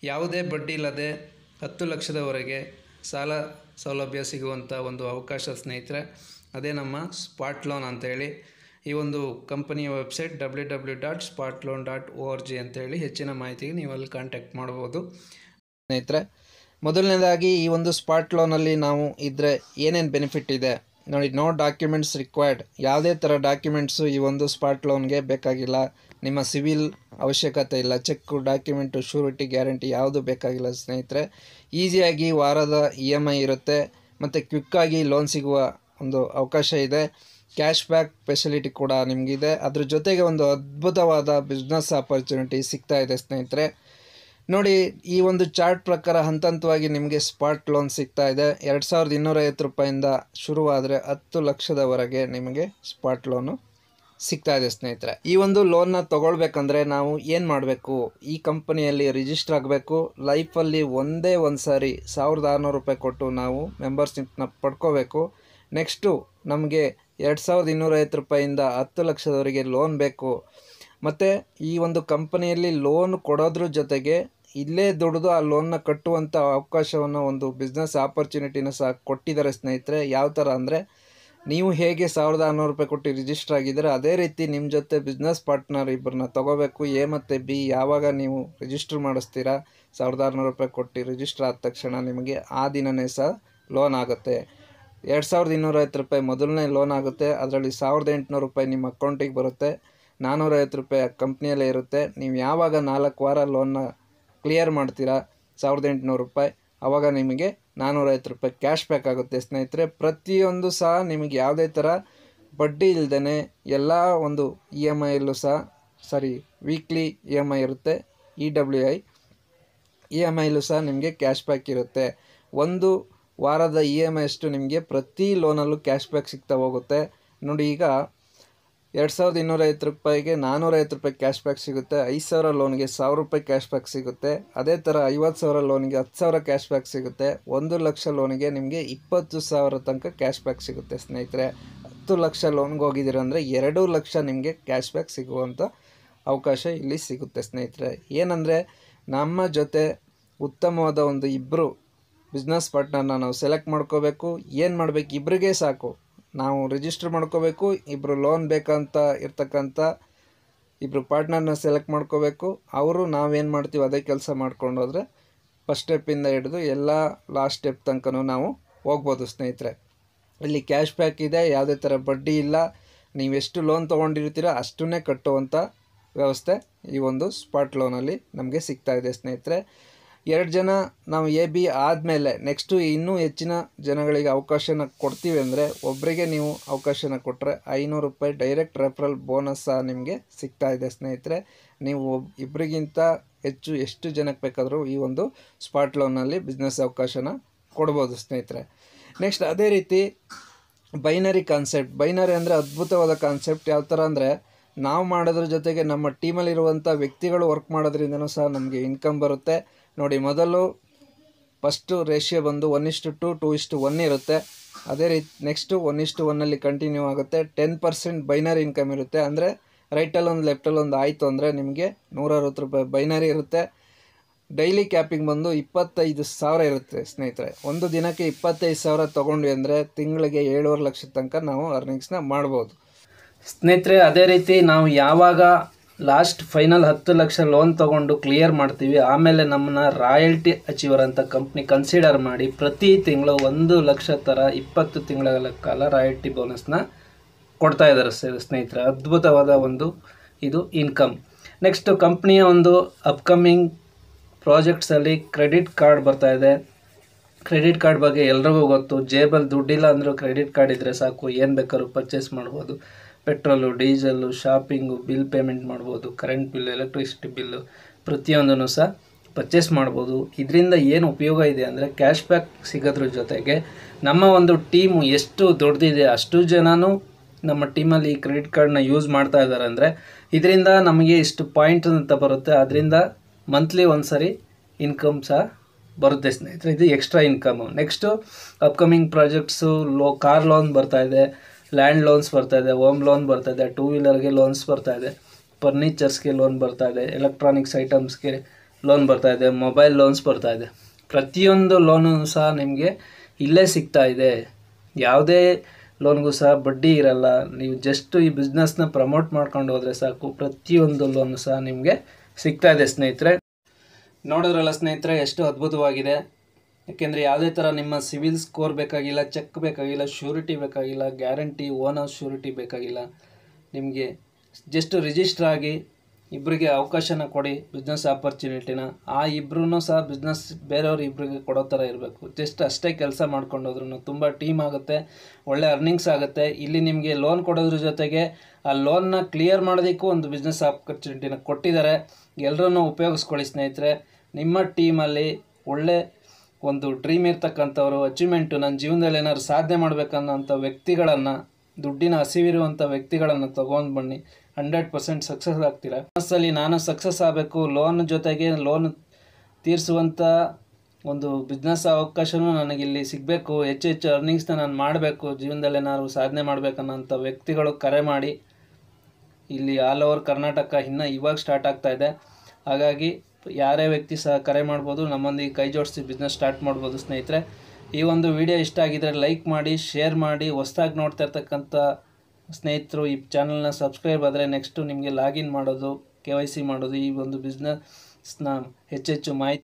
ಯಾವುದೇ ಬಡ್ಡಿ ಇಲ್ಲದೆ 10 ಲಕ್ಷದವರೆಗೆ ಸಾಲ ಸೌಲಭ್ಯ ಸಿಗುವಂಥ ಒಂದು ಅವಕಾಶ ಸ್ನೇಹಿತರೆ, ಅದೇ ನಮ್ಮ ಸ್ಪಾಟ್ ಲೋನ್ ಅಂತೇಳಿ. ಈ ಒಂದು ಕಂಪನಿಯ ವೆಬ್ಸೈಟ್ www.spotloan.org ಅಂತೇಳಿ. ಹೆಚ್ಚಿನ ಮಾಹಿತಿಗೆ ನೀವು ಅಲ್ಲಿ ಕಾಂಟ್ಯಾಕ್ಟ್ ಮಾಡ್ಬೋದು ಸ್ನೇಹಿತರೆ. ಮೊದಲನೇದಾಗಿ ಈ ಒಂದು ಸ್ಪಾಟ್ ಲೋನಲ್ಲಿ ನಾವು ಇದ್ದರೆ ಏನೇನು ಬೆನಿಫಿಟ್ ಇದೆ ನೋಡಿ. ನೋ ಡಾಕ್ಯುಮೆಂಟ್ಸ್ ರಿಕ್ವೈರ್ಡ್, ಯಾವುದೇ ಥರ ಡಾಕ್ಯುಮೆಂಟ್ಸು ಈ ಒಂದು ಸ್ಪಾಟ್ ಲೋನ್ಗೆ ಬೇಕಾಗಿಲ್ಲ. ನಿಮ್ಮ ಸಿವಿಲ್ ಅವಶ್ಯಕತೆ ಇಲ್ಲ, ಚೆಕ್ಕು, ಡಾಕ್ಯುಮೆಂಟು, ಶ್ಯೂರಿಟಿ, ಗ್ಯಾರಂಟಿ ಯಾವುದು ಬೇಕಾಗಿಲ್ಲ ಸ್ನೇಹಿತರೆ. ಈಸಿಯಾಗಿ ವಾರದ EMI ಇರುತ್ತೆ ಮತ್ತು ಕ್ವಿಕ್ಕಾಗಿ ಲೋನ್ ಸಿಗುವ ಒಂದು ಅವಕಾಶ ಇದೆ. ಕ್ಯಾಶ್ ಬ್ಯಾಕ್ ಫೆಸಿಲಿಟಿ ಕೂಡ ನಿಮಗಿದೆ. ಅದ್ರ ಜೊತೆಗೆ ಒಂದು ಅದ್ಭುತವಾದ ಬಿಸ್ನೆಸ್ ಆಪರ್ಚುನಿಟಿ ಸಿಗ್ತಾ ಇದೆ ಸ್ನೇಹಿತರೆ. ನೋಡಿ, ಈ ಒಂದು ಚಾರ್ಟ್ ಪ್ರಕಾರ ಹಂತ ಹಂತವಾಗಿ ನಿಮಗೆ ಸ್ಪಾಟ್ ಲೋನ್ ಸಿಗ್ತಾ ಇದೆ. 2250 ರೂಪಾಯಿಂದ ಶುರುವಾದರೆ 10 ಲಕ್ಷದವರೆಗೆ ನಿಮಗೆ ಸ್ಪಾಟ್ ಲೋನು ಸಿಗ್ತಾ ಇದೆ ಸ್ನೇಹಿತರೆ. ಈ ಒಂದು ಲೋನ್ನ ತೊಗೊಳ್ಬೇಕಂದ್ರೆ ನಾವು ಏನು ಮಾಡಬೇಕು? ಈ ಕಂಪನಿಯಲ್ಲಿ ರಿಜಿಸ್ಟರ್ ಆಗಬೇಕು. ಲೈಫಲ್ಲಿ ಒಂದೇ ಒಂದು ಸಾರಿ 1600 ರೂಪಾಯಿ ಕೊಟ್ಟು ನಾವು ಮೆಂಬರ್ಶಿಪ್ನ ಪಡ್ಕೋಬೇಕು. ನೆಕ್ಸ್ಟು ನಮಗೆ 2250 ರೂಪಾಯಿಂದ 10 ಲಕ್ಷದವರೆಗೆ ಲೋನ್ ಬೇಕು. ಮತ್ತು ಈ ಒಂದು ಕಂಪನಿಯಲ್ಲಿ ಲೋನ್ ಕೊಡೋದ್ರ ಜೊತೆಗೆ ಇಲ್ಲೇ ದುಡಿದು ಆ ಲೋನ್ನ ಕಟ್ಟುವಂಥ ಅವಕಾಶವನ್ನು, ಒಂದು ಬಿಸ್ನೆಸ್ ಆಪರ್ಚುನಿಟಿನ ಸಹ ಕೊಟ್ಟಿದ್ದಾರೆ ಸ್ನೇಹಿತರೆ. ಯಾವ ಥರ ಅಂದರೆ, ನೀವು ಹೇಗೆ 1600 ರೂಪಾಯಿ ಕೊಟ್ಟು ರಿಜಿಸ್ಟರ್ ಆಗಿದ್ದೀರ, ಅದೇ ರೀತಿ ನಿಮ್ಮ ಜೊತೆ ಬಿಸ್ನೆಸ್ ಪಾರ್ಟ್ನರ್ ಇಬ್ಬರನ್ನ ತೊಗೋಬೇಕು. A ಮತ್ತು B ಯಾವಾಗ ನೀವು ರಿಜಿಸ್ಟರ್ ಮಾಡಿಸ್ತೀರಾ, 1600 ರೂಪಾಯಿ ಕೊಟ್ಟು ರಿಜಿಸ್ಟರ್ ಆದ ತಕ್ಷಣ ನಿಮಗೆ ಆ ದಿನವೇ ಸಹ ಲೋನ್ ಆಗುತ್ತೆ. 2250 ರೂಪಾಯಿ ಮೊದಲನೇ ಲೋನ್ ಆಗುತ್ತೆ. ಅದರಲ್ಲಿ 1800 ರೂಪಾಯಿ ನಿಮ್ಮ ಅಕೌಂಟಿಗೆ ಬರುತ್ತೆ. 450 ರೂಪಾಯಿ ಕಂಪ್ನಿಯಲ್ಲೇ ಇರುತ್ತೆ. ನೀವು ಯಾವಾಗ 4 ವಾರ ಲೋನ್ನ ಕ್ಲಿಯರ್ ಮಾಡ್ತೀರಾ 1800 ರೂಪಾಯಿ, ಆವಾಗ ನಿಮಗೆ 450 ರೂಪಾಯಿ ಕ್ಯಾಶ್ ಬ್ಯಾಕ್ ಆಗುತ್ತೆ ಸ್ನೇಹಿತರೆ. ಪ್ರತಿಯೊಂದು ಸಹ ನಿಮಗೆ ಯಾವುದೇ ಥರ ಬಡ್ಡಿ ಇಲ್ಲದೇ ಎಲ್ಲ ಒಂದು EMIಯಲ್ಲೂ ಸಹ ವೀಕ್ಲಿ EMI ಇರುತ್ತೆ. EWI EMIಯಲ್ಲೂ ಸಹ ನಿಮಗೆ ಕ್ಯಾಶ್ ಬ್ಯಾಕ್ ಇರುತ್ತೆ. ಒಂದು ವಾರದ EMI ಅಷ್ಟು ನಿಮಗೆ ಪ್ರತಿ ಲೋನಲ್ಲೂ ಕ್ಯಾಶ್ ಬ್ಯಾಕ್ ಸಿಗ್ತಾ ಹೋಗುತ್ತೆ. ನೋಡಿ, ಈಗ 2250 ರೂಪಾಯಿಗೆ 450 ರೂಪಾಯಿ ಕ್ಯಾಶ್ ಬ್ಯಾಕ್ ಸಿಗುತ್ತೆ. 5000 ಲೋನ್ಗೆ 1000 ರೂಪಾಯಿ ಕ್ಯಾಶ್ ಬ್ಯಾಕ್ ಸಿಗುತ್ತೆ. ಅದೇ ಥರ 50,000 ಲೋನಿಗೆ 10,000 ಕ್ಯಾಶ್ ಬ್ಯಾಕ್ ಸಿಗುತ್ತೆ. 1 ಲಕ್ಷ ಲೋನಿಗೆ ನಿಮಗೆ 20,000 ತನಕ ಕ್ಯಾಶ್ ಬ್ಯಾಕ್ ಸಿಗುತ್ತೆ ಸ್ನೇಹಿತರೆ. 10 ಲಕ್ಷ ಲೋನ್ಗೆ ಹೋಗಿದ್ದೀರ ಅಂದರೆ 2 ಲಕ್ಷ ನಿಮಗೆ ಕ್ಯಾಶ್ ಬ್ಯಾಕ್ ಸಿಗುವಂಥ ಅವಕಾಶ ಇಲ್ಲಿ ಸಿಗುತ್ತೆ ಸ್ನೇಹಿತರೆ. ಏನಂದರೆ, ನಮ್ಮ ಜೊತೆ ಉತ್ತಮವಾದ ಒಂದು ಇಬ್ಬರು ಬಿಸ್ನೆಸ್ ಪಾರ್ಟ್ನರ್ನ ನಾವು ಸೆಲೆಕ್ಟ್ ಮಾಡ್ಕೋಬೇಕು. ಏನು ಮಾಡಬೇಕು? ಇಬ್ಬರಿಗೆ ಸಾಕು. ನಾವು ರಿಜಿಸ್ಟರ್ ಮಾಡ್ಕೋಬೇಕು. ಇಬ್ಬರು ಲೋನ್ ಬೇಕಂತ ಇರ್ತಕ್ಕಂಥ ಇಬ್ಬರು ಪಾರ್ಟ್ನರ್ನ ಸೆಲೆಕ್ಟ್ ಮಾಡ್ಕೋಬೇಕು. ಅವರು ನಾವೇನು ಮಾಡ್ತೀವಿ ಅದೇ ಕೆಲಸ ಮಾಡ್ಕೊಂಡು ಹೋದರೆ ಫಸ್ಟ್ ಸ್ಟೆಪ್ಪಿಂದ ಹಿಡಿದು ಎಲ್ಲ ಲಾಸ್ಟ್ ಸ್ಟೆಪ್ ತನಕನೂ ನಾವು ಹೋಗ್ಬೋದು ಸ್ನೇಹಿತರೆ. ಇಲ್ಲಿ ಕ್ಯಾಶ್ ಬ್ಯಾಕ್ ಇದೆ, ಯಾವುದೇ ಥರ ಬಡ್ಡಿ ಇಲ್ಲ. ನೀವೆಷ್ಟು ಲೋನ್ ತೊಗೊಂಡಿರ್ತೀರೋ ಅಷ್ಟನ್ನೇ ಕಟ್ಟುವಂಥ ವ್ಯವಸ್ಥೆ ಈ ಒಂದು ಸ್ಪಾಟ್ ಲೋನಲ್ಲಿ ನಮಗೆ ಸಿಗ್ತಾ ಇದೆ ಸ್ನೇಹಿತರೆ. 2 ಜನ ನಾವು AB ಆದಮೇಲೆ ನೆಕ್ಸ್ಟು ಇನ್ನೂ ಹೆಚ್ಚಿನ ಜನಗಳಿಗೆ ಅವಕಾಶನ ಕೊಡ್ತೀವಿ ಅಂದರೆ, ಒಬ್ಬರಿಗೆ ನೀವು ಅವಕಾಶನ ಕೊಟ್ಟರೆ 500 ರೂಪಾಯಿ ಡೈರೆಕ್ಟ್ ರೆಫರಲ್ ಬೋನಸ್ ಸಹ ನಿಮಗೆ ಸಿಗ್ತಾ ಇದೆ ಸ್ನೇಹಿತರೆ. ನೀವು ಇಬ್ಬರಿಗಿಂತ ಹೆಚ್ಚು ಎಷ್ಟು ಜನಕ್ಕೆ ಬೇಕಾದರೂ ಈ ಒಂದು ಸ್ಪಾಟ್ ಲೋನಲ್ಲಿ ಬಿಸ್ನೆಸ್ ಅವಕಾಶನ ಕೊಡ್ಬೋದು ಸ್ನೇಹಿತರೆ. ನೆಕ್ಸ್ಟ್ ಅದೇ ರೀತಿ ಬೈನರಿ ಕಾನ್ಸೆಪ್ಟ್. ಬೈನರಿ ಅಂದರೆ ಅದ್ಭುತವಾದ ಕಾನ್ಸೆಪ್ಟ್. ಯಾವ ಥರ ಅಂದರೆ, ನಾವು ಮಾಡೋದ್ರ ಜೊತೆಗೆ ನಮ್ಮ ಟೀಮಲ್ಲಿರುವಂಥ ವ್ಯಕ್ತಿಗಳು ವರ್ಕ್ ಮಾಡೋದ್ರಿಂದನೂ ಸಹ ನಮಗೆ ಇನ್ಕಮ್ ಬರುತ್ತೆ. ನೋಡಿ, ಮೊದಲು ಫಸ್ಟು ರೇಷಿಯೋ ಬಂದು 1:2, 2:1 ಇರುತ್ತೆ. ಅದೇ ರೀತಿ ನೆಕ್ಸ್ಟು 1:1 ಕಂಟಿನ್ಯೂ ಆಗುತ್ತೆ. 10% ಬೈನರಿ ಇನ್ಕಮ್ ಇರುತ್ತೆ. ಅಂದರೆ ರೈಟಲ್ಲೊಂದು ಲೆಫ್ಟಲ್ಲೊಂದು ಆಯಿತು ಅಂದರೆ ನಿಮಗೆ 160 ರೂಪಾಯಿ ಬೈನರಿ ಇರುತ್ತೆ. ಡೈಲಿ ಕ್ಯಾಪಿಂಗ್ ಬಂದು 25,000 ಇರುತ್ತೆ ಸ್ನೇಹಿತರೆ. ಒಂದು ದಿನಕ್ಕೆ 25,000 ತೊಗೊಂಡ್ವಿ ಅಂದರೆ ತಿಂಗಳಿಗೆ 7.5 ಲಕ್ಷದ ತನಕ ನಾವು ಅರ್ನಿಂಗ್ಸ್ನ ಮಾಡ್ಬೋದು ಸ್ನೇಹಿತರೆ. ಅದೇ ರೀತಿ ನಾವು ಯಾವಾಗ ಲಾಸ್ಟ್ ಫೈನಲ್ 10 ಲಕ್ಷ ಲೋನ್ ತೊಗೊಂಡು ಕ್ಲಿಯರ್ ಮಾಡ್ತೀವಿ, ಆಮೇಲೆ ನಮ್ಮನ್ನ ರಾಯಲ್ಟಿ ಅಚೀವರ್ ಅಂತ ಕಂಪ್ನಿ ಕನ್ಸಿಡರ್ ಮಾಡಿ ಪ್ರತಿ ತಿಂಗಳು 1 ಲಕ್ಷ ಥರ 20 ತಿಂಗಳ ಕಾಲ ರಾಯಲ್ಟಿ ಬೋನಸ್ನ ಕೊಡ್ತಾ ಇದ್ದಾರೆ ಸ್ನೇಹಿತರೆ. ಅದ್ಭುತವಾದ ಒಂದು ಇದು ಇನ್ಕಮ್. ನೆಕ್ಸ್ಟು ಕಂಪ್ನಿಯ ಒಂದು ಅಪ್ಕಮಿಂಗ್ ಪ್ರಾಜೆಕ್ಟ್ಸಲ್ಲಿ ಕ್ರೆಡಿಟ್ ಕಾರ್ಡ್ ಬರ್ತಾ ಇದೆ. ಕ್ರೆಡಿಟ್ ಕಾರ್ಡ್ ಬಗ್ಗೆ ಎಲ್ರಿಗೂ ಗೊತ್ತು. ಜೇಬಲ್ಲಿ ದುಡ್ಡಿಲ್ಲ ಅಂದರೂ ಕ್ರೆಡಿಟ್ ಕಾರ್ಡ್ ಇದ್ದರೆ ಸಾಕು, ಏನು ಬೇಕಾದ್ರೂ ಪರ್ಚೇಸ್ ಮಾಡ್ಬೋದು. Petrol, diesel, shopping, bill payment ಮಾಡ್ಬೋದು, ಕರೆಂಟ್ ಬಿಲ್, ಎಲೆಕ್ಟ್ರಿಸಿಟಿ ಬಿಲ್ಲು ಪ್ರತಿಯೊಂದನ್ನು ಸಹ ಪರ್ಚೇಸ್ ಮಾಡ್ಬೋದು. ಇದರಿಂದ ಏನು ಉಪಯೋಗ ಇದೆ ಅಂದರೆ, ಕ್ಯಾಶ್ ಬ್ಯಾಕ್ ಸಿಗೋದ್ರ ಜೊತೆಗೆ ನಮ್ಮ ಒಂದು ಟೀಮು ಎಷ್ಟು ದೊಡ್ಡದಿದೆ ಅಷ್ಟು ಜನನೂ ನಮ್ಮ ಟೀಮಲ್ಲಿ ಈ ಕ್ರೆಡಿಟ್ ಕಾರ್ಡ್ನ ಯೂಸ್ ಮಾಡ್ತಾ ಇದ್ದಾರೆ. ಅಂದರೆ ಇದರಿಂದ ನಮಗೆ ಇಷ್ಟು ಪಾಯಿಂಟ್ ಅಂತ ಬರುತ್ತೆ. ಅದರಿಂದ ಮಂತ್ಲಿ ಒಂದ್ಸರಿ ಇನ್ಕಮ್ ಸಹ ಬರುತ್ತೆ ಸ್ನೇಹಿತರೆ. ಇದು extra income. Next upcoming projects, car loan ಬರ್ತಾಯಿದೆ, ಲ್ಯಾಂಡ್ ಲೋನ್ಸ್ ಬರ್ತಾಯಿದೆ, ಹೋಮ್ ಲೋನ್ ಬರ್ತಾಯಿದೆ, 2 ವೀಲರ್ಗೆ ಲೋನ್ಸ್ ಬರ್ತಾಯಿದೆ, ಫರ್ನಿಚರ್ಸ್ಗೆ ಲೋನ್ ಬರ್ತಾಯಿದೆ, ಎಲೆಕ್ಟ್ರಾನಿಕ್ಸ್ ಐಟಮ್ಸ್ಗೆ ಲೋನ್ ಬರ್ತಾ ಇದೆ, ಮೊಬೈಲ್ ಲೋನ್ಸ್ ಬರ್ತಾ ಇದೆ. ಪ್ರತಿಯೊಂದು ಲೋನು ಸಹ ನಿಮಗೆ ಇಲ್ಲೇ ಸಿಗ್ತಾ ಇದೆ. ಯಾವುದೇ ಲೋನ್ಗೂ ಸಹ ಬಡ್ಡಿ ಇರಲ್ಲ. ನೀವು ಜಸ್ಟ್ ಈ ಬಿಸ್ನೆಸ್ನ ಪ್ರಮೋಟ್ ಮಾಡ್ಕೊಂಡು ಹೋದರೆ ಸಾಕು, ಪ್ರತಿಯೊಂದು ಲೋನು ಸಹ ನಿಮಗೆ ಸಿಗ್ತಾ ಇದೆ ಸ್ನೇಹಿತರೆ. ನೋಡಿದ್ರಲ್ಲ ಸ್ನೇಹಿತರೆ, ಎಷ್ಟು ಅದ್ಭುತವಾಗಿದೆ. ಯಾಕೆಂದರೆ ಯಾವುದೇ ಥರ ನಿಮ್ಮ ಸಿವಿಲ್ ಸ್ಕೋರ್ ಬೇಕಾಗಿಲ್ಲ, ಚೆಕ್ ಬೇಕಾಗಿಲ್ಲ, ಶ್ಯೂರಿಟಿ ಬೇಕಾಗಿಲ್ಲ, ಗ್ಯಾರಂಟಿ ಓನರ್ ಶ್ಯೂರಿಟಿ ಬೇಕಾಗಿಲ್ಲ. ನಿಮಗೆ ಜಸ್ಟ್ ರಿಜಿಸ್ಟರ್ ಆಗಿ ಇಬ್ಬರಿಗೆ ಅವಕಾಶನ ಕೊಡಿ, ಬಿಸ್ನೆಸ್ ಆಪರ್ಚುನಿಟಿನ. ಆ ಇಬ್ಬರೂ ಸಹ ಬಿಸ್ನೆಸ್ ಬೇರೆಯವ್ರು ಇಬ್ಬರಿಗೆ ಕೊಡೋ ಥರ ಇರಬೇಕು. ಜಸ್ಟ್ ಅಷ್ಟೇ ಕೆಲಸ ಮಾಡ್ಕೊಂಡು ಹೋದ್ರೂ ತುಂಬ ಟೀಮ್ ಆಗುತ್ತೆ, ಒಳ್ಳೆ ಅರ್ನಿಂಗ್ಸ್ ಆಗುತ್ತೆ. ಇಲ್ಲಿ ನಿಮಗೆ ಲೋನ್ ಕೊಡೋದ್ರ ಜೊತೆಗೆ ಆ ಲೋನ್ನ ಕ್ಲಿಯರ್ ಮಾಡೋದಕ್ಕೂ ಒಂದು ಬಿಸ್ನೆಸ್ ಆಪರ್ಚುನಿಟಿನ ಕೊಟ್ಟಿದ್ದಾರೆ. ಎಲ್ಲರೂ ಉಪಯೋಗಿಸ್ಕೊಳ್ಳಿ ಸ್ನೇಹಿತರೆ. ನಿಮ್ಮ ಟೀಮಲ್ಲಿ ಒಳ್ಳೆ ಒಂದು ಡ್ರೀಮ್ ಇರ್ತಕ್ಕಂಥವ್ರು, ಅಚೀವ್ಮೆಂಟು, ನನ್ನ ಜೀವನದಲ್ಲಿ ಏನಾದ್ರು ಸಾಧನೆ ಮಾಡಬೇಕನ್ನೋಂಥ ವ್ಯಕ್ತಿಗಳನ್ನು, ದುಡ್ಡಿನ ಹಸಿವಿರುವಂಥ ವ್ಯಕ್ತಿಗಳನ್ನು ತೊಗೊಂಡು ಬನ್ನಿ. 100% ಸಕ್ಸಸ್ ಆಗ್ತೀರಾ. ಬಸ್ಸಲ್ಲಿ ನಾನು ಸಕ್ಸಸ್ ಆಗಬೇಕು, ಲೋನ್ ಜೊತೆಗೆ ಲೋನ್ ತೀರಿಸುವಂಥ ಒಂದು ಬಿಸ್ನೆಸ್ ಅವಕಾಶವೂ ನನಗಿಲ್ಲಿ ಸಿಗಬೇಕು, ಹೆಚ್ಚು ಅರ್ನಿಂಗ್ಸ್ನ ನಾನು ಮಾಡಬೇಕು, ಜೀವನದಲ್ಲಿ ಏನಾದ್ರು ಸಾಧನೆ ಮಾಡಬೇಕನ್ನೋಂಥ ವ್ಯಕ್ತಿಗಳು ಕರೆ ಮಾಡಿ. ಇಲ್ಲಿ ಆಲ್ ಓವರ್ ಕರ್ನಾಟಕ ಇನ್ನು ಇವಾಗ ಸ್ಟಾರ್ಟ್ ಆಗ್ತಾ ಇದೆ. ಹಾಗಾಗಿ ಯಾರೇ ವ್ಯಕ್ತಿ ಸಹ ಕರೆ ಮಾಡ್ಬೋದು, ನಮ್ಮೊಂದಿಗೆ ಕೈ ಜೋಡಿಸಿ ಬಿಸ್ನೆಸ್ ಸ್ಟಾರ್ಟ್ ಮಾಡ್ಬೋದು ಸ್ನೇಹಿತರೆ. ಈ ಒಂದು ವಿಡಿಯೋ ಇಷ್ಟ ಆಗಿದ್ದರೆ ಲೈಕ್ ಮಾಡಿ, ಶೇರ್ ಮಾಡಿ. ಹೊಸ್ದಾಗಿ ನೋಡ್ತಾ ಇರ್ತಕ್ಕಂಥ ಸ್ನೇಹಿತರು ಈ ಚಾನಲ್ನ ಸಬ್ಸ್ಕ್ರೈಬ್ ಆದರೆ ನೆಕ್ಸ್ಟು ನಿಮಗೆ ಲಾಗಿನ್ ಮಾಡೋದು, KYC ಮಾಡೋದು, ಈ ಒಂದು ಬಿಸ್ನೆಸ್ನ ಹೆಚ್ಚೆಚ್ಚು ಮಾಹಿತಿ